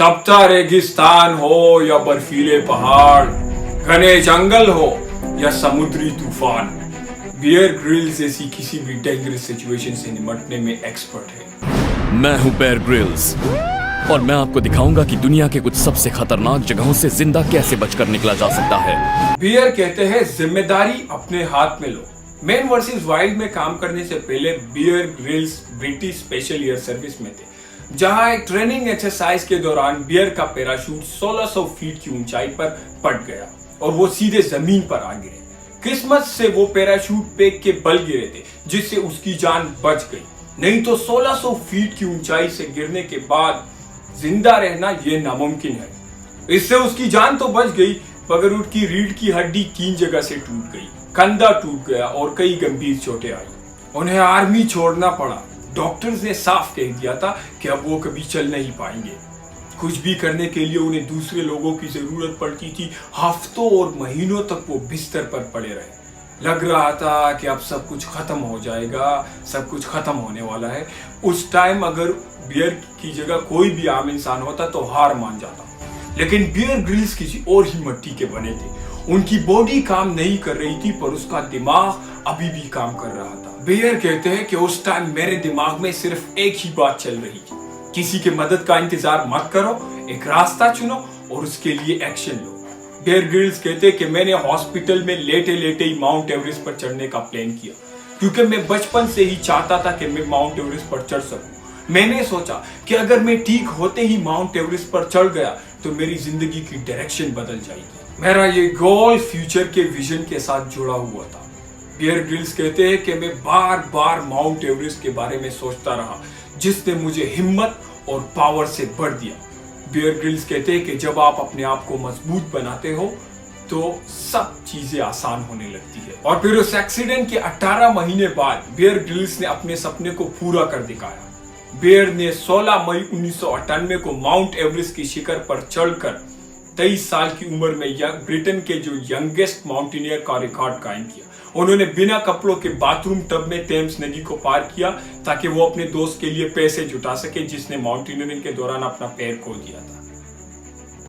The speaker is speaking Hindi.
तपता रेगिस्तान हो या बर्फीले पहाड़, घने जंगल हो या समुद्री तूफान, बियर ग्रिल्स जैसी किसी भी डेंजरस सिचुएशन से निपटने में एक्सपर्ट है। मैं हूं बेयर ग्रिल्स और मैं आपको दिखाऊंगा कि दुनिया के कुछ सबसे खतरनाक जगहों से जिंदा कैसे बचकर निकला जा सकता है। बियर कहते हैं जिम्मेदारी अपने हाथ में लो। मैन वर्सेस वाइल्ड में काम करने से पहले Bear Grylls British special air service में थे, जहां एक ट्रेनिंग एक्सरसाइज के दौरान बियर का पैराशूट 1600 फीट की ऊंचाई पर पट गया और वो सीधे जमीन पर आ गिरे। किस्मत से वो पैराशूट पैक के बल गिरे थे, जिससे उसकी जान बच गई, नहीं तो 1600 फीट की ऊंचाई से गिरने के बाद जिंदा रहना ये नामुमकिन है। इससे उसकी जान तो बच गई, मगर उसकी रीढ़ की हड्डी 3 जगह से टूट गई, कंधा टूट गया और कई गंभीर चोटें आई। उन्हें आर्मी छोड़ना पड़ा। डॉक्टर्स ने साफ कह दिया था कि अब वो कभी चल नहीं पाएंगे। कुछ भी करने के लिए उन्हें दूसरे लोगों की जरूरत पड़ती थी। हफ्तों और महीनों तक वो बिस्तर पर पड़े रहे। लग रहा था कि अब सब कुछ खत्म हो जाएगा, सब कुछ खत्म होने वाला है। उस टाइम अगर बियर की जगह कोई भी आम इंसान होता तो हार मान जाता, लेकिन बियर ग्रिल्स किसी और ही मिट्टी के बने थे। उनकी बॉडी काम नहीं कर रही थी, पर उसका दिमाग अभी भी काम कर रहा था। बियर कहते हैं कि उस टाइम मेरे दिमाग में सिर्फ एक ही बात चल रही थी, किसी के मदद का इंतजार मत करो, एक रास्ता चुनो और उसके लिए एक्शन लो। बियर ग्रिल्स कहते हैं कि मैंने हॉस्पिटल में लेटे लेटे ही माउंट एवरेस्ट पर चढ़ने का प्लान किया, क्योंकि मैं बचपन से ही चाहता था कि मैं माउंट एवरेस्ट पर चढ़ सकूं। मैंने सोचा कि अगर मैं ठीक होते ही माउंट एवरेस्ट पर चढ़ गया तो मेरी जिंदगी की डायरेक्शन बदल जाएगी। मेरा ये गोल फ्यूचर के विजन के साथ जुड़ा हुआ था। बियर ग्रिल्स कहते हैं कि मैं बार बार माउंट एवरेस्ट के बारे में सोचता रहा, जिसने मुझे हिम्मत और पावर से भर दिया। बियर ग्रिल्स कहते हैं कि जब आप अपने आप को मजबूत बनाते हो तो सब चीजें आसान होने लगती है। और फिर उस एक्सीडेंट के 18 महीने बाद बियर ग्रिल्स ने अपने सपने को पूरा कर दिखाया। बियर ने 16 मई 1998 को माउंट एवरेस्ट की शिखर पर चढ़कर 23 साल की उम्र में ब्रिटेन के जो यंगेस्ट माउंटेनियर का रिकॉर्ड कायम किया। उन्होंने बिना कपड़ों के बाथरूम टब में टेम्स नदी को पार किया, ताकि वो अपने दोस्त के लिए पैसे जुटा सके, जिसने माउंटेनियरिंग के दौरान अपना पैर खो दिया था।